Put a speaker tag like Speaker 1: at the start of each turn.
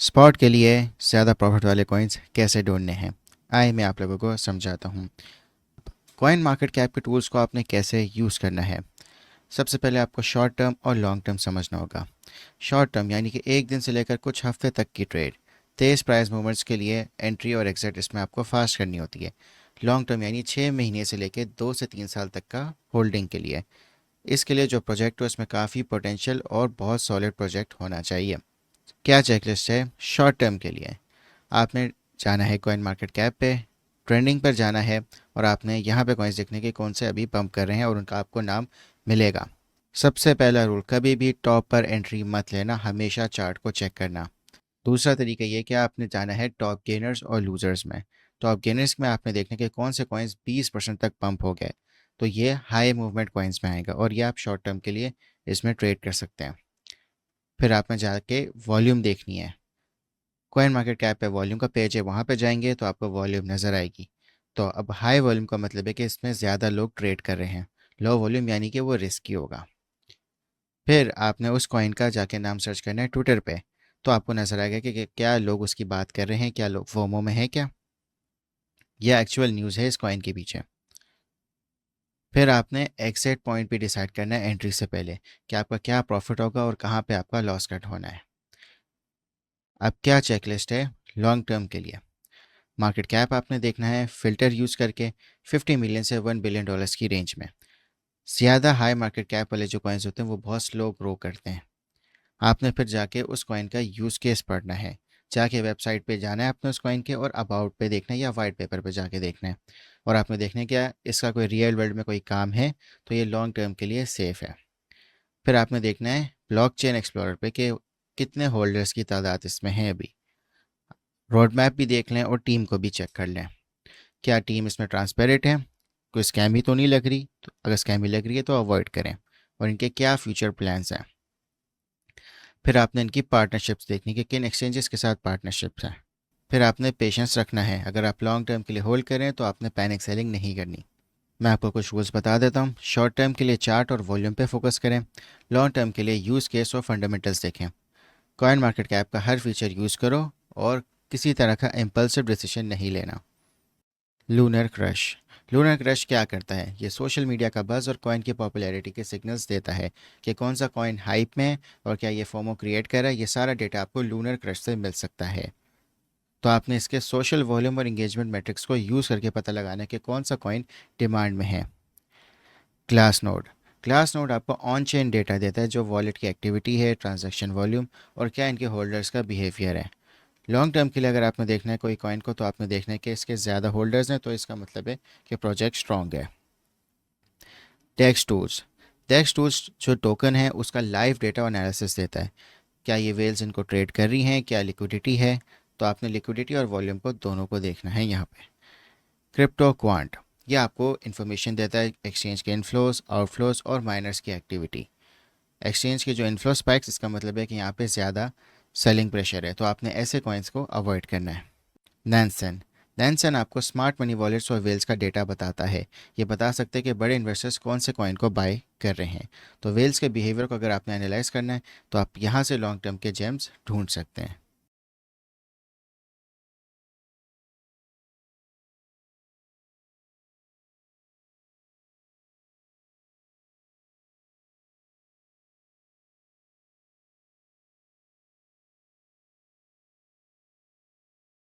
Speaker 1: Spot के लिए ज़्यादा प्रॉफिट वाले कॉइन्स कैसे ढूंढने हैं, आइए मैं आप लोगों को समझाता हूँ। कॉइन मार्केट कैप के टूल्स को आपने कैसे यूज़ करना है। सबसे पहले आपको शॉर्ट टर्म और लॉन्ग टर्म समझना होगा। शॉर्ट टर्म यानी कि एक दिन से लेकर कुछ हफ्ते तक की ट्रेड, तेज़ प्राइस मूवमेंट्स के लिए एंट्री और एग्जिट इसमें आपको फास्ट करनी होती है। लॉन्ग टर्म यानी 6 महीने से लेकर 2 से 3 साल तक का होल्डिंग के लिए। इसके लिए जो प्रोजेक्ट हो इसमें काफ़ी पोटेंशियल और बहुत सॉलिड प्रोजेक्ट होना चाहिए। क्या चेकलिस्ट है शॉर्ट टर्म के लिए? आपने जाना है कॉइन मार्केट कैप पे, ट्रेंडिंग पर जाना है और आपने यहाँ पे कॉइन्स देखने के कौन से अभी पंप कर रहे हैं और उनका आपको नाम मिलेगा। सबसे पहला रूल, कभी भी टॉप पर एंट्री मत लेना, हमेशा चार्ट को चेक करना। दूसरा तरीका ये कि आपने जाना है टॉप गेनर्स और लूजर्स में। टॉप गेनर्स में आपने देखने के कौन से कॉइन्स 20% तक पंप हो गए, तो ये हाई मूवमेंट कॉइन्स में आएगा और ये आप शॉर्ट टर्म के लिए इसमें ट्रेड कर सकते हैं। फिर आपने जाके वॉल्यूम देखनी है। कॉइन मार्केट कैप पे वॉल्यूम का पेज है, वहाँ पे जाएंगे तो आपको वॉल्यूम नज़र आएगी। तो अब हाई वॉल्यूम का मतलब है कि इसमें ज़्यादा लोग ट्रेड कर रहे हैं। लो वॉल्यूम यानी कि वो रिस्की होगा। फिर आपने उस कॉइन का जाके नाम सर्च करना है ट्विटर पे, तो आपको नज़र आएगा कि क्या लोग उसकी बात कर रहे हैं, क्या लोग फोमो में है, क्या यह एक्चुअल न्यूज़ है इस कॉइन के पीछे। फिर आपने एग्जिट पॉइंट भी डिसाइड करना है एंट्री से पहले कि आपका क्या प्रॉफिट होगा और कहाँ पे आपका लॉस कट होना है। अब क्या चेकलिस्ट है लॉन्ग टर्म के लिए? मार्केट कैप आपने देखना है फिल्टर यूज़ करके 50 मिलियन से $1 बिलियन की रेंज में। ज़्यादा हाई मार्केट कैप वाले जो कॉइन्स होते हैं वो बहुत स्लो ग्रो करते हैं। आपने फिर जाके उस कॉइन का यूज़ केस पढ़ना है। जाके वेबसाइट पे जाना है आपने उस कॉइन के और अबाउट पे देखना है या वाइट पेपर पे जाके देखना है। और आपने देखना है क्या इसका कोई रियल वर्ल्ड में कोई काम है, तो ये लॉन्ग टर्म के लिए सेफ़ है। फिर आपने देखना है ब्लॉकचेन एक्सप्लोरर पे कि कितने होल्डर्स की तादाद इसमें है अभी। रोड मैप भी देख लें और टीम को भी चेक कर लें। क्या टीम इसमें ट्रांसपेरेंट है, कोई स्कैम ही तो नहीं लग रही? तो अगर स्कैम ही लग रही है तो अवॉइड करें। और इनके क्या फ्यूचर प्लान्स हैं। फिर आपने इनकी पार्टनरशिप्स देखनी कि किन एक्सचेंजेस के साथ पार्टनरशिप्स हैं। फिर आपने पेशेंस रखना है। अगर आप लॉन्ग टर्म के लिए होल्ड करें तो आपने पैनिक सेलिंग नहीं करनी। मैं आपको कुछ रूल्स बता देता हूँ। शॉर्ट टर्म के लिए चार्ट और वॉल्यूम पे फोकस करें। लॉन्ग टर्म के लिए यूज़ केस और फंडामेंटल्स देखें। कॉइन मार्केट कैप का हर फीचर यूज़ करो और किसी तरह का इम्पल्सिव डिसीजन नहीं लेना। Lunar crush. लूनर क्रश क्या करता है? ये सोशल मीडिया का बज़ और कॉइन की पॉपुलैरिटी के सिग्नल्स देता है कि कौन सा कॉइन हाइप में है और क्या ये फोमो क्रिएट कर रहा है। ये सारा डेटा आपको लूनर क्रश से मिल सकता है। तो आपने इसके सोशल वॉल्यूम और इंगेजमेंट मैट्रिक्स को यूज़ करके पता लगाना है कि कौन सा कॉइन डिमांड में है। Class node. क्लास नोड आपको ऑन चेन डेटा देता है, जो वॉलेट की एक्टिविटी है, ट्रांजैक्शन वॉल्यूम और क्या इनके होल्डर्स का बिहेवियर है। लॉन्ग टर्म के लिए अगर आपने देखना है कोई कॉइन को, तो आपने देखना है कि इसके ज़्यादा होल्डर्स हैं, तो इसका मतलब है कि प्रोजेक्ट स्ट्रॉन्ग है। डेक्स टूल्स। डेक्स टूल्स जो टोकन है उसका लाइव डेटा एनालिसिस देता है। क्या ये वेल्स इनको ट्रेड कर रही हैं, क्या लिक्विडिटी है। तो आपने लिक्विडिटी और वॉल्यूम को दोनों को देखना है यहाँ पे। क्रिप्टो क्वांट, ये आपको इन्फॉर्मेशन देता है एक्सचेंज के इनफ्लोज, आउटफ्लोज और माइनर्स की एक्टिविटी। एक्सचेंज के जो इनफ्लो स्पाइक्स, इसका मतलब है कि यहाँ पे ज़्यादा सेलिंग प्रेशर है, तो आपने ऐसे कॉइन्स को अवॉइड करना है। नैनसन। नैनसन आपको स्मार्ट मनी वॉलेट्स और वेल्स का डेटा बताता है। ये बता सकते हैं कि बड़े इन्वेस्टर्स कौन से कॉइन को बाय कर रहे हैं। तो वेल्स के बिहेवियर को अगर आपने एनालाइज करना है तो आप यहाँ से लॉन्ग टर्म के जेम्स ढूंढ सकते हैं।